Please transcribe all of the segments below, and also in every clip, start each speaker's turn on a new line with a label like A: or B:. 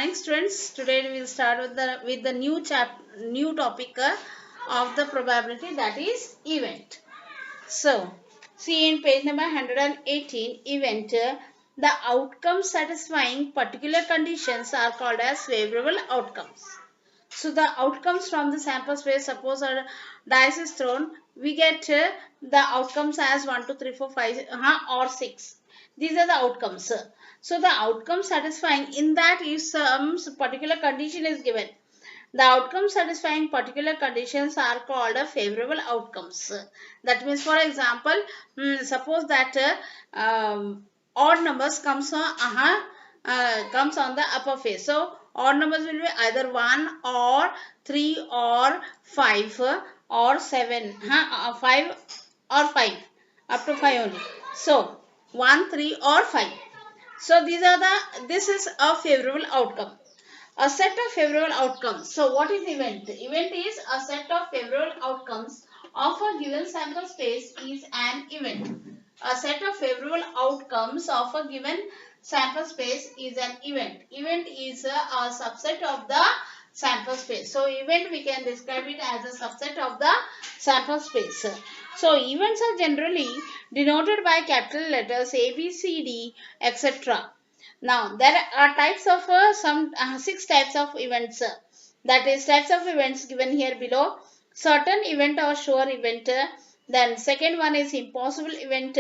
A: morning, students. Today we will start with the new topic of the probability, that is event. So, see in page number 118, event. The outcomes satisfying particular conditions are called as favorable outcomes. So the outcomes from the sample space, suppose a dice is thrown, we get the outcomes as 1, 2, 3, 4, 5 or 6. These are the outcomes. So the outcome satisfying in that if some particular condition is given. The outcomes satisfying particular conditions are called favorable outcomes. That means, for example, suppose that odd numbers comes on the upper face. So odd numbers will be either 1 or 3 or 5 or 7, 5 or 5, up to 5 only. So 1, 3 or 5. So this is a favorable outcome. A set of favorable outcomes. So what is event? Event is a set of favorable outcomes of a given sample space is an event. A set of favorable outcomes of a given sample space is an event. Event is a subset of the sample space. So event, we can describe it as a subset of the sample space. So events are generally denoted by capital letters A, B, C, D, etc. Now there are types of 6 types of events. That is types of events given here below. Certain event or sure event. Then second one is impossible event.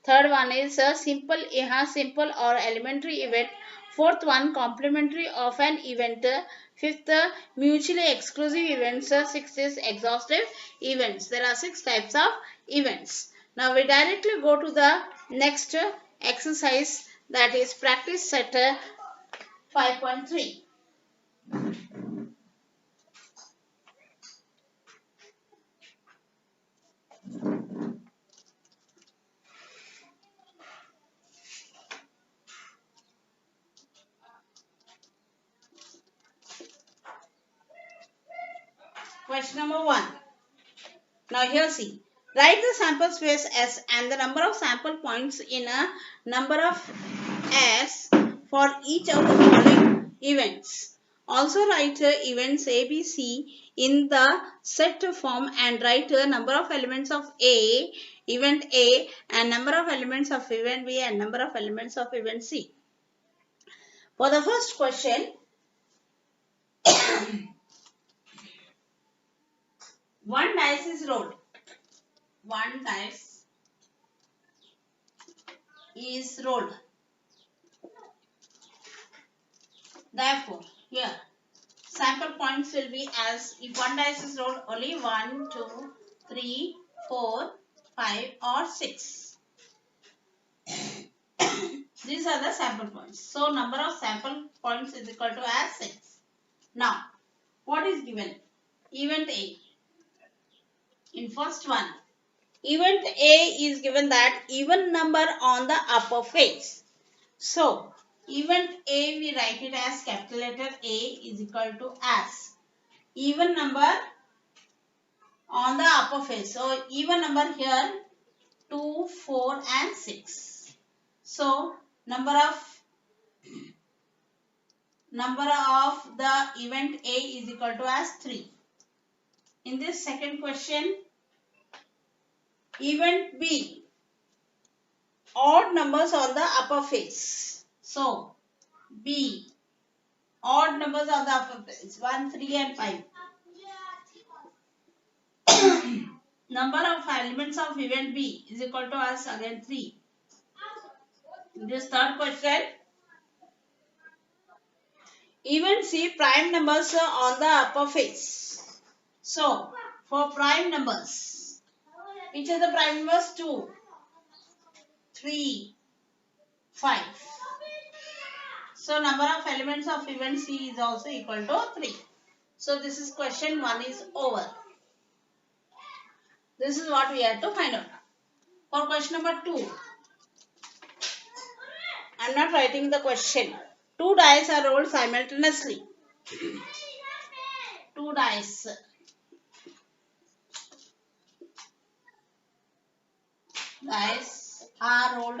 A: Third one is a simple or elementary event. Fourth one, complementary of an event. Fifth, mutually exclusive events. Sixth is exhaustive events. There are 6 types of events. Now we directly go to the next exercise, that is practice set 5.3. Question number 1. Now here see. Write the sample space S and the number of sample points in a number of S for each of the following events. Also write events A, B, C in the set form and write number of elements of event A, and number of elements of event B, and number of elements of event C. For the first question, one dice is rolled. One dice is rolled. Therefore, here sample points will be, as if one dice is rolled, only 1, 2, 3, 4, 5 or 6. These are the sample points. So number of sample points is equal to as 6. Now, what is given? Event A. In first one, event A is given that even number on the upper face. So, event A, we write it as capital letter A is equal to as even number on the upper face. So, even number here 2, 4 and 6. So, number of the event A is equal to as 3. In this second question, event B, odd numbers on the upper face. So, B, odd numbers on the upper face, 1, 3 and 5. Number of elements of event B is equal to as again 3. In this third question, event C, prime numbers on the upper face. So, for prime numbers, which are the prime numbers? 2, 3, 5. So, number of elements of event C is also equal to 3. So, this is question 1 is over. This is what we have to find out. For question number 2, I am not writing the question. 2 dice are rolled simultaneously. 2 dice. Dice are rolled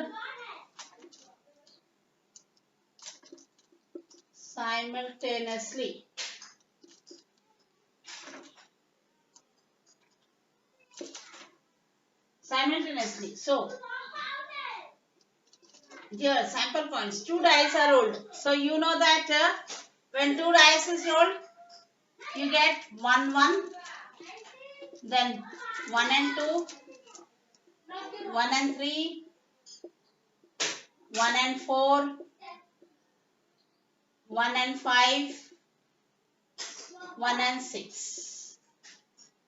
A: simultaneously. Simultaneously. So, here sample points. 2 dice are rolled. So, you know that when 2 dice is rolled, you get 1, 1, then 1 and 2, 1 and 3, 1 and 4, 1 and 5, 1 and 6.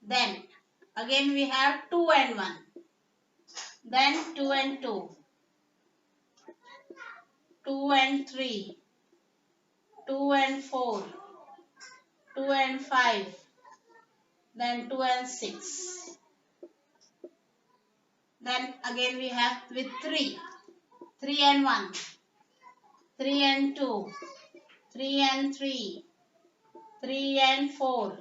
A: Then again we have 2 and 1. Then 2 and 2, 2 and 3, 2 and 4, 2 and 5, then 2 and 6. Then again we have with 3, 3 and 1, 3 and 2, 3 and 3, 3 and 4,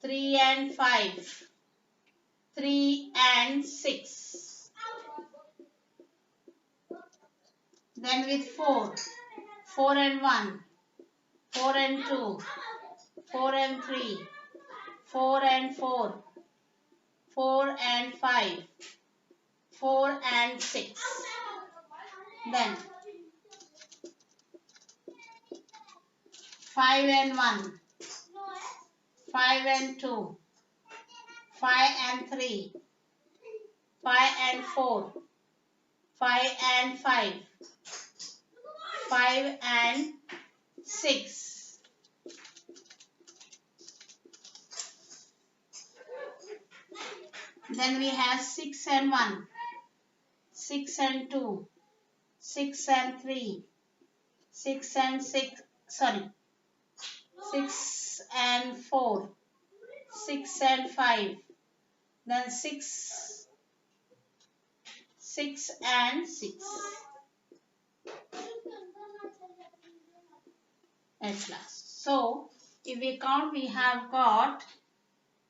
A: 3 and 5, 3 and 6. Then with 4, 4 and 1, 4 and 2, 4 and 3, 4 and 4, 4 and 5, 4 and 6. Then 5 and 1, 5 and 2, 5 and 3, 5 and 4, 5 and 5, 5 and 6. Then we have 6 and 1, 6 and 2, 6 and 3, 6 and 6, 6 and 4, 6 and 5, then 6, 6 and 6. At last. So, if we count, we have got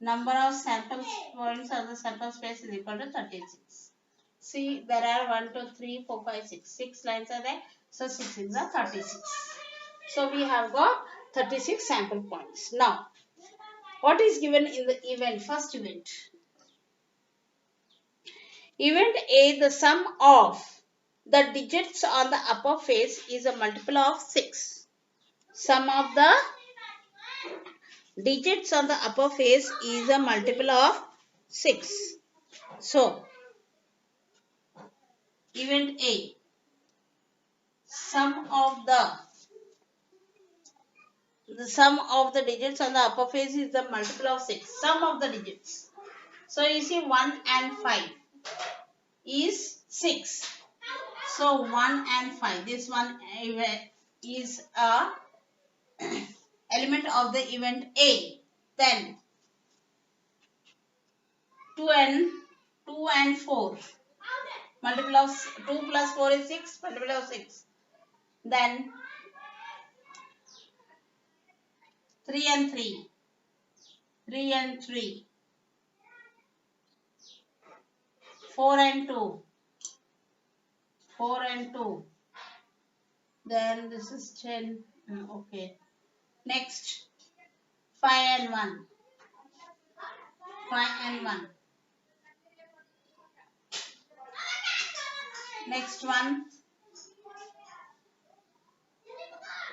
A: number of sample points of the sample space is equal to 36. See, there are 1, 2, 3, 4, 5, 6. 6 lines are there. So, 6 is 36. So, we have got 36 sample points. Now, what is given in the event? First event. Event A, the sum of the digits on the upper face is a multiple of 6. Sum of the digits on the upper face is a multiple of 6. So, event A, sum of the digits on the upper face is the multiple of 6. Sum of the digits. So, you see 1 and 5 is 6. So, 1 and 5. This one is a element of the event A. Then 2 and 4. Multiple of 2 plus 4 is 6. Multiple of 6. Then 3 and 3. 3 and 3. 4 and 2. 4 and 2. Then this is 10. Okay. Next 5 and 1. 5 and 1. Next one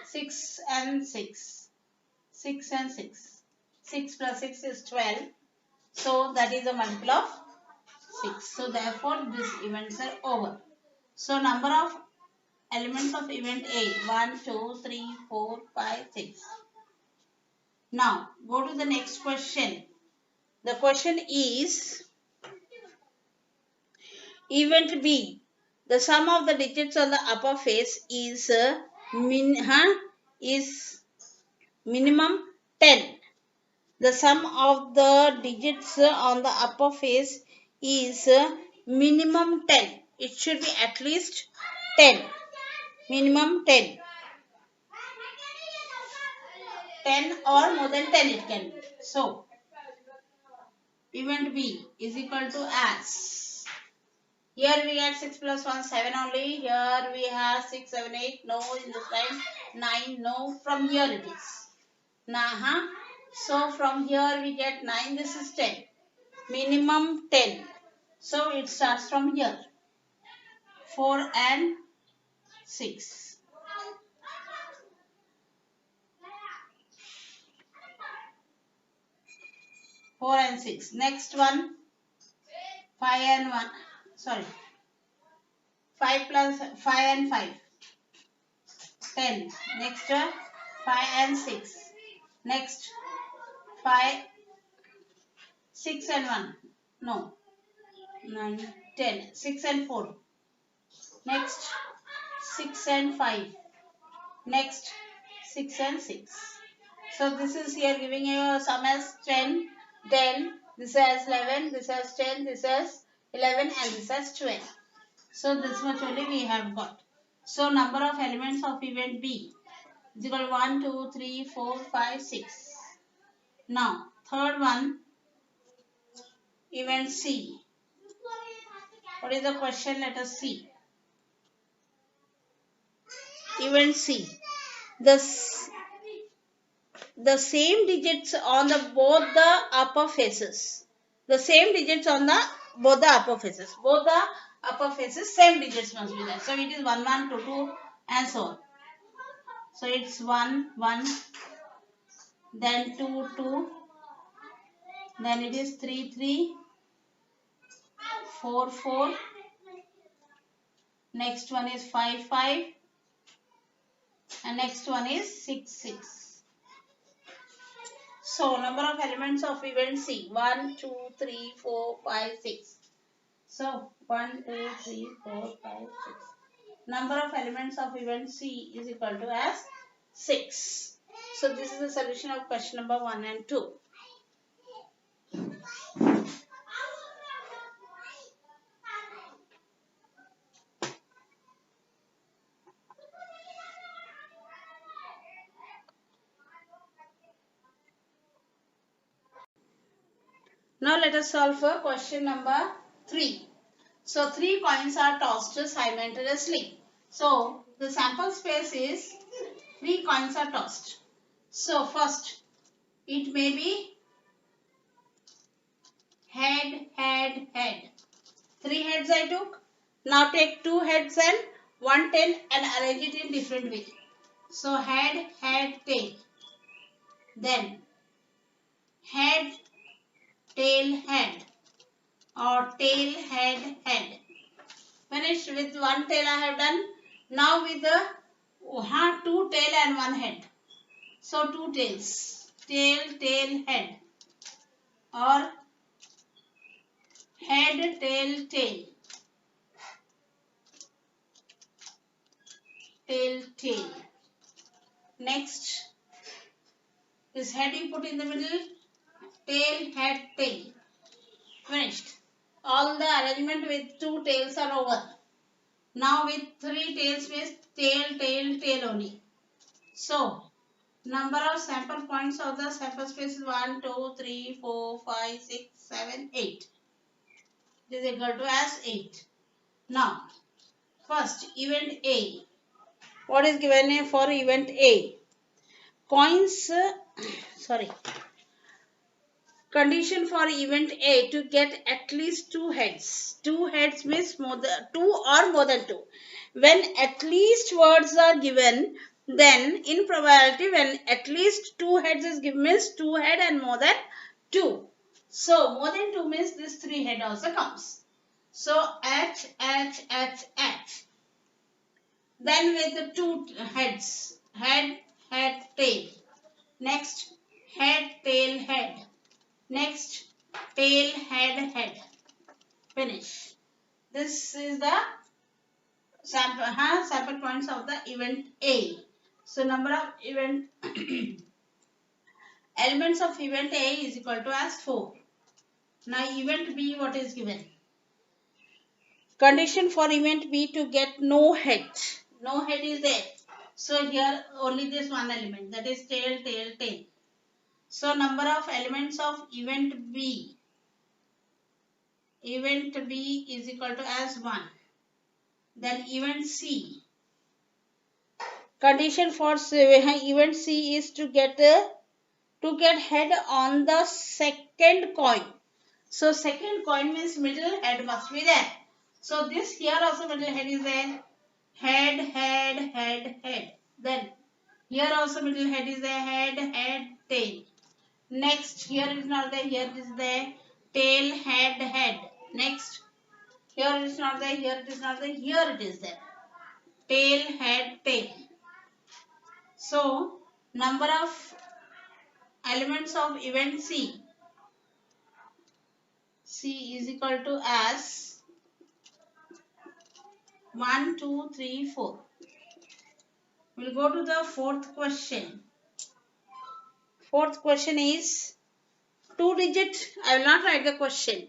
A: 6 and 6. 6 and 6. 6 plus 6 is 12. So that is a multiple of 6. So therefore these events are over. So number of elements of event A 1, 2, 3, 4, 5, 6. Now go to the next question. The question is event B. The sum of the digits on the upper face is minimum 10. The sum of the digits on the upper face is minimum 10. It should be at least 10. Minimum 10. 10 or more than 10 it can be. So, event B is equal to as Here we get 6 plus 1, 7 only. Here we have 6, 7, 8. No, in this line 9. No, from here it is. Nah, so from here we get 9. This is 10. Minimum 10. So it starts from here. 4 and 6. 4 and 6. Next one, 5 and 1. Sorry. 5 plus 5 and 5. 10. Next, 5 and 6. Next, 5, 6 and 1. No. 9, 10. 6 and 4. Next, 6 and 5. Next, 6 and 6. So this is here giving you a sum as 10, 10. This has 11, this has 10, this has 11 and this has 12. So this much only we have got. So number of elements of event B is equal to 1, 2, 3, 4, 5, 6. Now third one, event C. What is the question? Let us see. Event C. The same digits on the both the upper faces. The same digits on the both the upper faces. Both the upper faces, same digits must be there. So it is 1, 1, 2, 2 and so on. So it's 1, 1, then 2, 2, then it is 3, 3, 4, 4. Next one is 5, 5. And next one is 6, 6. So number of elements of event C. 1, 2, 3, 4, 5, 6. So 1, 2, 3, 4, 5, 6. Number of elements of event C is equal to as 6. So this is the solution of question number 1 and 2. Now let us solve for question number 3. So 3 coins are tossed simultaneously. So the sample space is 3 coins are tossed. So first it may be head, head, head. 3 heads I took. Now take 2 heads and 1 tail and arrange it in different way. So head, head, tail. Then head, tail, head. Or tail, head, head. Finished with 1 tail I have done. Now with the 2 tail and 1 head. So 2 tails. Tail, tail, head. Or head, tail, tail. Tail, tail. Next is head you put in the middle. Tail, head, tail. Finished. All the arrangement with 2 tails are over. Now with 3 tails means tail, tail, tail only. So number of sample points of the sample space is 1, 2, 3, 4, 5, 6, 7, 8. It is equal to as 8. Now first event A. What is given for event A? Coins, condition for event A to get at least 2 heads. 2 heads means 2 or more than 2. When at least words are given, then in probability when at least 2 heads is given means 2 head and more than 2. So more than 2 means this 3 head also comes. So H, H, H, H. Then with the 2 heads, head, head, tail. Next head, tail, head. Next, tail, head, head. Finish. This is the sample points of the event A. So number of event elements of event A is equal to as 4. Now event B, what is given? Condition for event B to get no head. No head is there. So here only this one element, that is tail, tail, tail. So number of elements of event B event B is equal to as 1. Then event C. Condition for event C is to get head on the second coin. So second coin means middle head must be there. So this here also middle head is there. Head, head, head, head. Then here also middle head is there. Head, head, tail. Next here is not there. Here it is there. Tail, head, head. Next here it is not there. Here it is not there. Here it is there. Tail, head, tail. So number of elements of event C. C is equal to as 1, 2, 3, 4. We'll go to the fourth question. Fourth question is 2-digit. I will not write the question.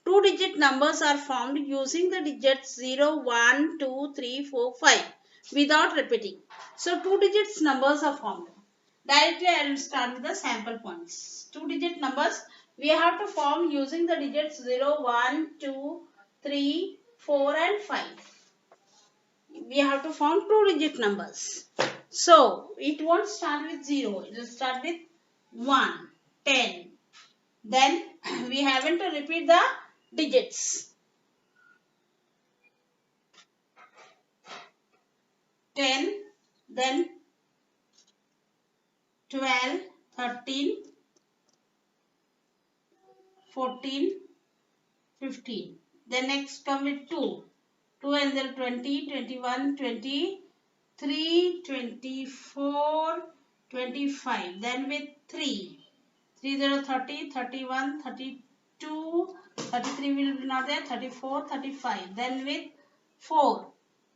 A: 2-digit numbers are formed using the digits 0, 1, 2, 3, 4, 5 without repeating. So 2-digit numbers are formed. Directly I will start with the sample points. 2-digit numbers we have to form using the digits 0, 1, 2, 3, 4 and 5. We have to form 2-digit numbers. So it won't start with 0. It will start with 1, 10. Then we haven't to repeat the digits. 10, then 12, 13, 14, 15. Then next come with 2. 2 and then 20, 21, 23, 24, 25. Then with 3. 3 0 30, 31, 32, 33 will be not there, 34, 35. Then with 4,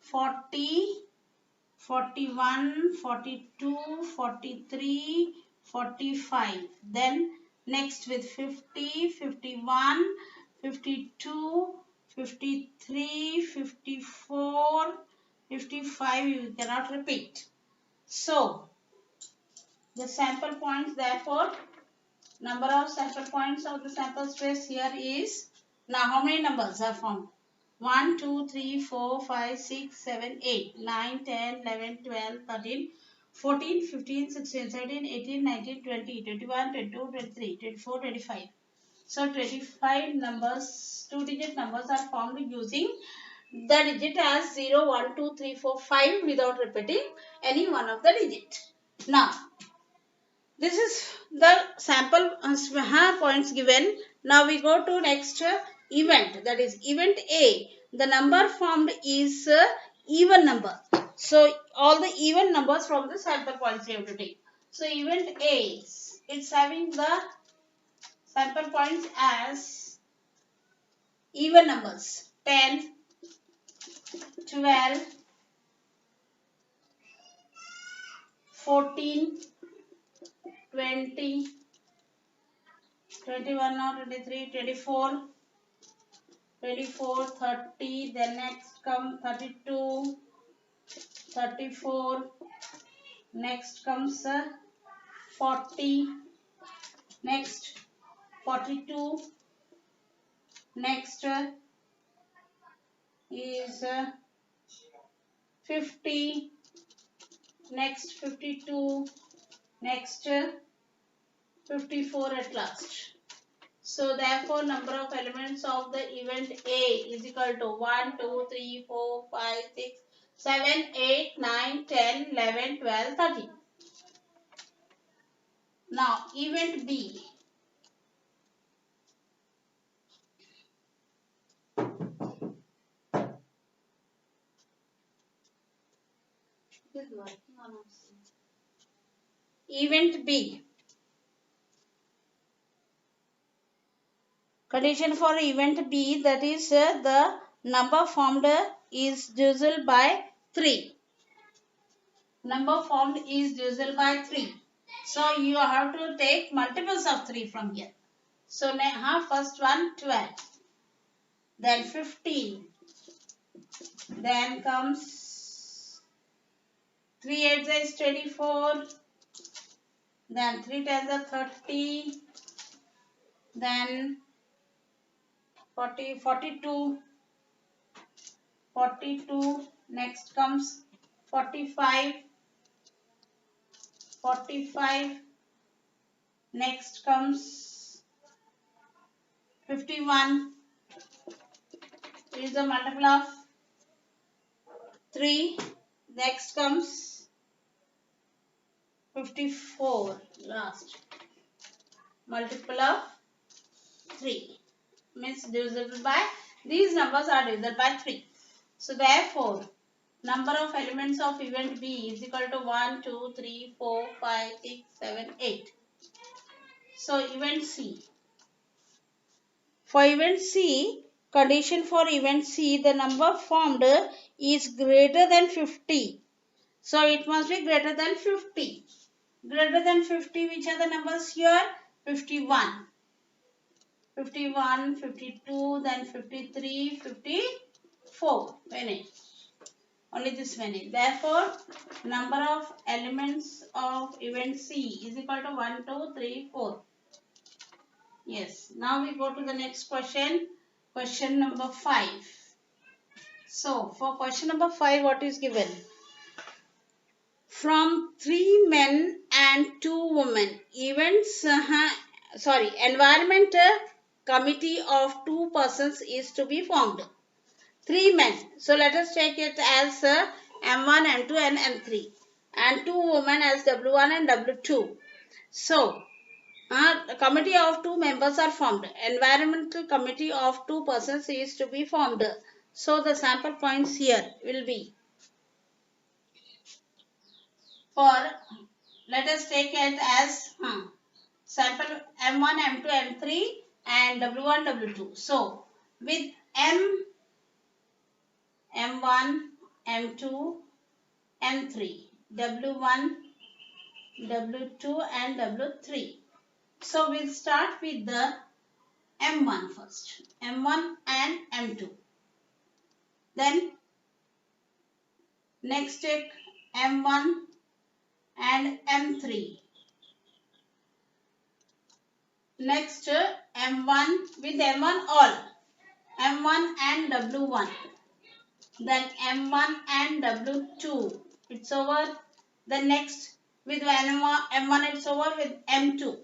A: 40, 41, 42, 43, 45. Then next with 50, 51, 52, 53, 54, 55. You cannot repeat. So the sample points, therefore number of sample points of the sample space here is, now how many numbers are formed? 1, 2, 3, 4, 5, 6, 7, 8, 9, 10, 11, 12, 13, 14, 15, 16, 17, 18, 19, 20, 21, 22, 23, 24, 25. So 25 numbers, 2-digit numbers are formed using the digit as 0, 1, 2, 3, 4, 5 without repeating any one of the digit. Now this is the sample points given. Now we go to next event, that is event A. The number formed is even number. So all the even numbers from the sample points we have to take. So event A, it's having the sample points as even numbers 10, 12, 14, 20, 21 or 23, 24, 24, 30, then next come 32, 34, next comes 40, next 42, next is 50, next 52, next 54 at last. So therefore number of elements of the event A is equal to 1, 2, 3, 4, 5, 6, 7, 8, 9, 10, 11, 12, 13. Now event B. Event B. Condition for event B, that is the number formed is divisible by 3. Number formed is divisible by 3. So you have to take multiples of 3 from here. So first one 12, then 15, then comes 3 8 is 24, then 3 10 is 30, then 40, 42, 42, next comes 45, 45, next comes 51, is the multiple of 3, next comes 54, last, multiple of 3, means divisible by, these numbers are divisible by 3. So therefore, number of elements of event B is equal to 1, 2, 3, 4, 5, 6, 7, 8. So event C. For event C, condition for event C, the number formed is greater than 50. So it must be greater than 50. Greater than 50, which are the numbers here? 51. 51, 52, then 53, 54. Finish. Only this many. Therefore, number of elements of event C is equal to 1, 2, 3, 4. Yes. Now we go to the next question. Question number 5. So, for question number 5, what is given? From 3 men and 2 women, environment committee of 2 persons is to be formed. 3 men. So let us take it as M1, M2 and M3. And 2 women as W1 and W2. So, a committee of 2 members are formed. Environmental committee of 2 persons is to be formed. So, the sample points here will be for, let us take it as sample M1, M2, M3 and W1, W2. So, with M1, M2, M3, W1, W2 and W3. So, we'll start with the M1 first. M1 and M2. Then, next take M1 and M3. Next, M1 with M1 all. M1 and W1. Then M1 and W2. It's over. Then next, with M1 it's over with M2.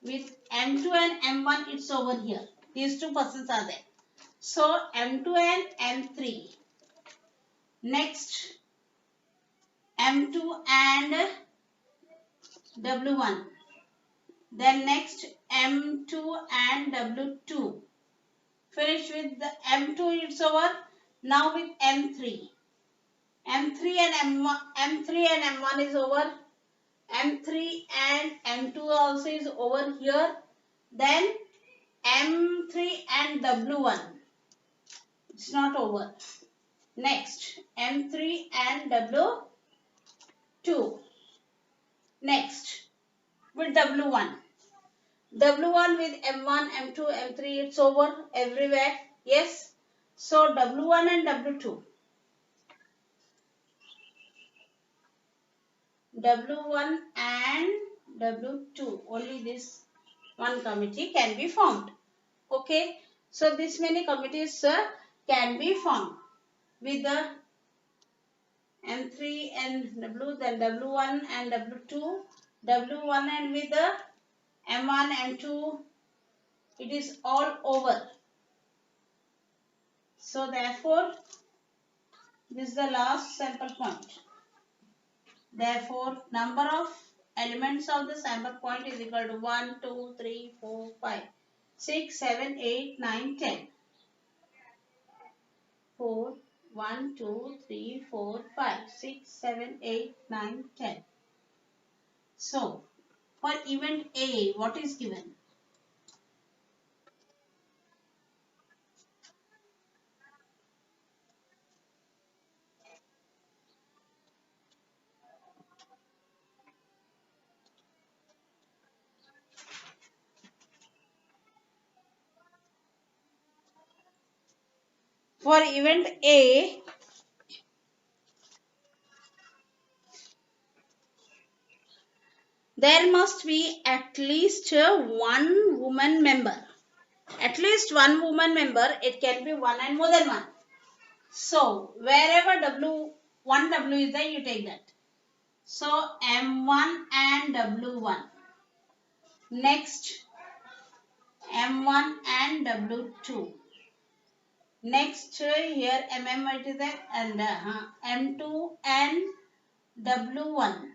A: With M2 and M1 it's over here. These 2 persons are there. So, M2 and M3. Next, M2 and W1. Then next, M2 and W2. Finish with the M2, it's over. Now with M3. M3 and M1 is over. M3 and M2 also is over here. Then M3 and W1. It's not over. Next, M3 and W2. Next, with W1. W1 with M1, M2, M3, it's over everywhere. Yes. So, W1 and W2. W1 and W2. Only this one committee can be formed. Okay. So, this many committees can be formed with the M3 and W, then W1 and W2. W1 and with the M1, M2. It is all over. So, therefore, this is the last sample point. Therefore, number of elements of the sample point is equal to 1, 2, 3, 4, 5, 6, 7, 8, 9, 10. 4, 1, 2, 3, 4, 5, 6, 7, 8, 9, 10. So, for event A, what is given? For event A, there must be at least one woman member. At least one woman member, it can be one and more than one. So wherever one W is there, you take that. So M1 and W1. Next M1 and W2. Next here it is there, and M2 and W1.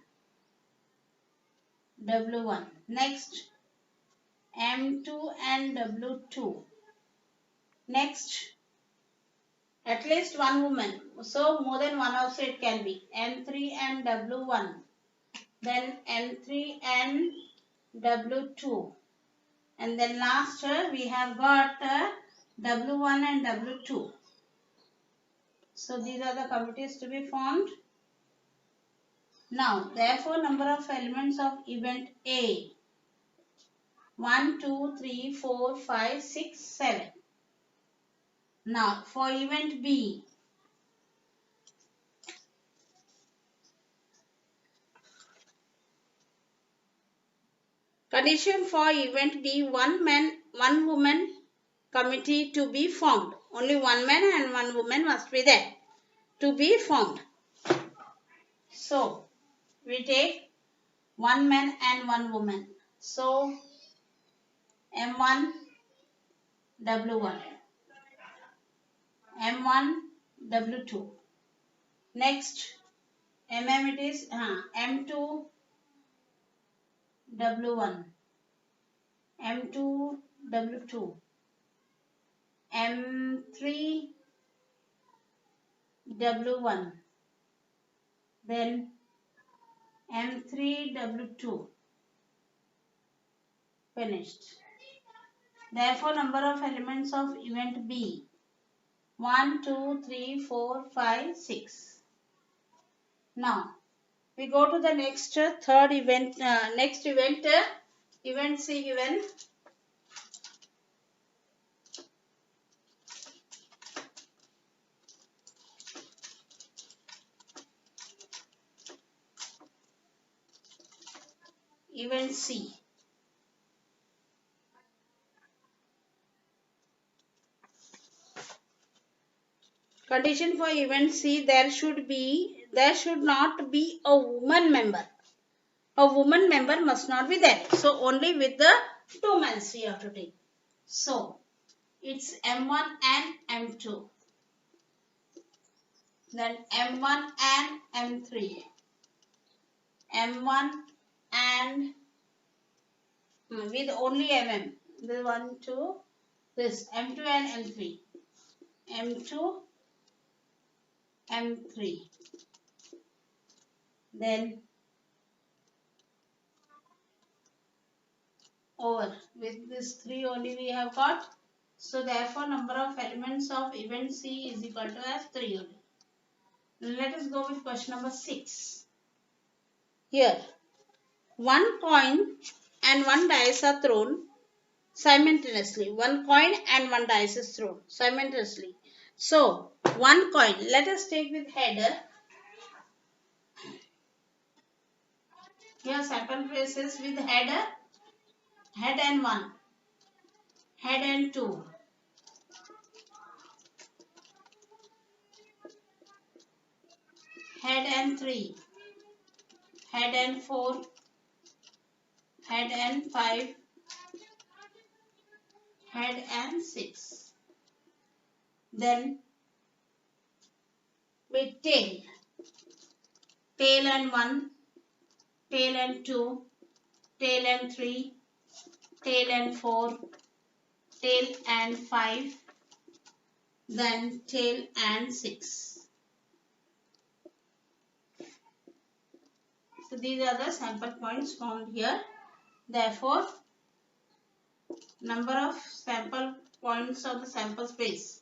A: W1. Next M2 and W2. Next at least one woman. So more than one also it can be. M3 and W1. Then M3 and W2. And then last we have got W1 and W2. So these are the committees to be formed. Now, therefore, number of elements of event A. 1, 2, 3, 4, 5, 6, 7. Now, for event B. Condition for event B, one man, one woman committee to be formed. Only one man and one woman must be there to be formed. So, we take one man and one woman. So, M1, W1. M1, W2. Next, MM it is M2, W1. M2, W2. M3, W1. Then M3, W2. Finished. Therefore, number of elements of event B. 1, 2, 3, 4, 5, 6. Now, we go to the next third event. Next event, event C given. Event C. Condition for event C, there should not be a woman member. A woman member must not be there. So only with the two men we have to take. So it's M1 and M2. Then M1 and M3. M1 and with only MM. The 1, 2, this M2 and M3. M2, M3. Then over with this 3 only we have got. So therefore number of elements of event C is equal to as 3 only. Let us go with question number 6. Here, one coin and one dice are thrown simultaneously. One coin and one dice is thrown simultaneously. So, one coin, let us take with header. Here sample places with header, head and 1, head and 2, head and 3, head and 4, head and 5, head and 6. Then with tail, tail and 1, tail and 2, tail and 3, tail and 4, tail and 5, then tail and 6. So these are the sample points found here. Therefore, number of sample points of the sample space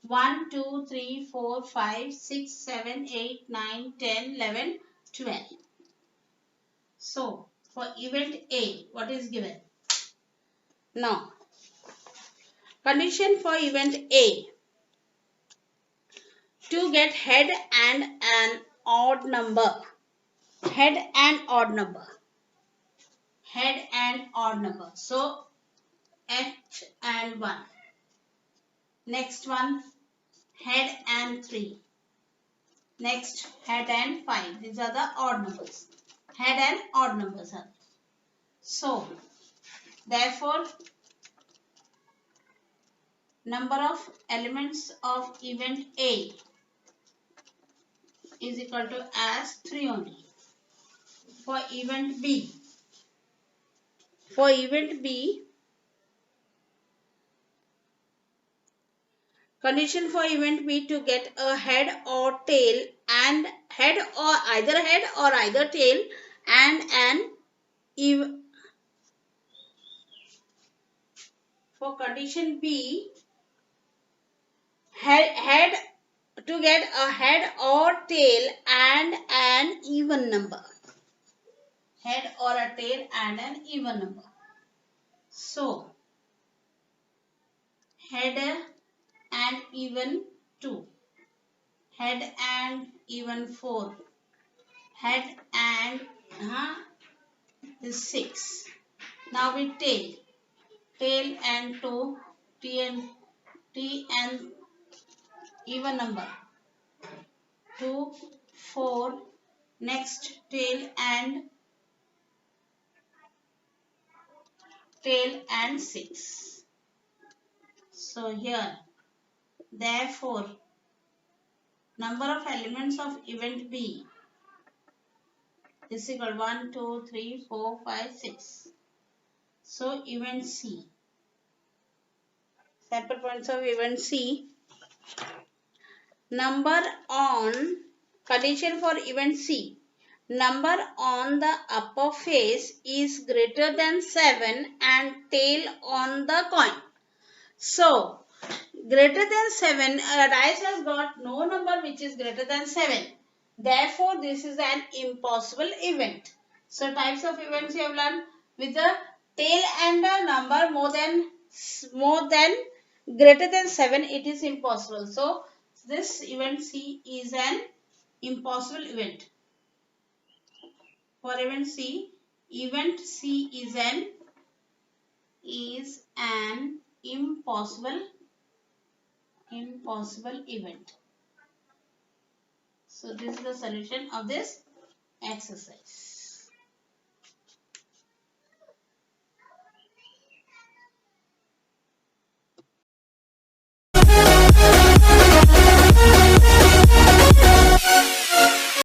A: 1, 2, 3, 4, 5, 6, 7, 8, 9, 10, 11, 12. So, for event A, what is given? Now, condition for event A, to get head and an odd number. Head and odd number. Head and odd number. So, H and 1. Next one, head and 3. Next, head and 5. These are the odd numbers. Head and odd numbers are. So, therefore, number of elements of event A is equal to as 3 only. For event B, condition for event B to get a head or tail and either tail and an even. For condition B, head to get a head or tail and an even number. Head or a tail and an even number. So, head and even 2. Head and even 4. Head and 6. Now we tail. Tail and 2. T and even number. 2, 4. Next tail and 6. So here, therefore, number of elements of event B is equal 1, 2, 3, 4, 5, 6. So event C. Sample points of event C. Number on condition for event C. Number on the upper face is greater than 7 and tail on the coin. So, greater than 7, dice has got no number which is greater than 7. Therefore, this is an impossible event. So, types of events you have learned with the tail and a number more than greater than 7, it is impossible. So, this event C is an impossible event. For event C is an impossible event. So this is the solution of this exercise.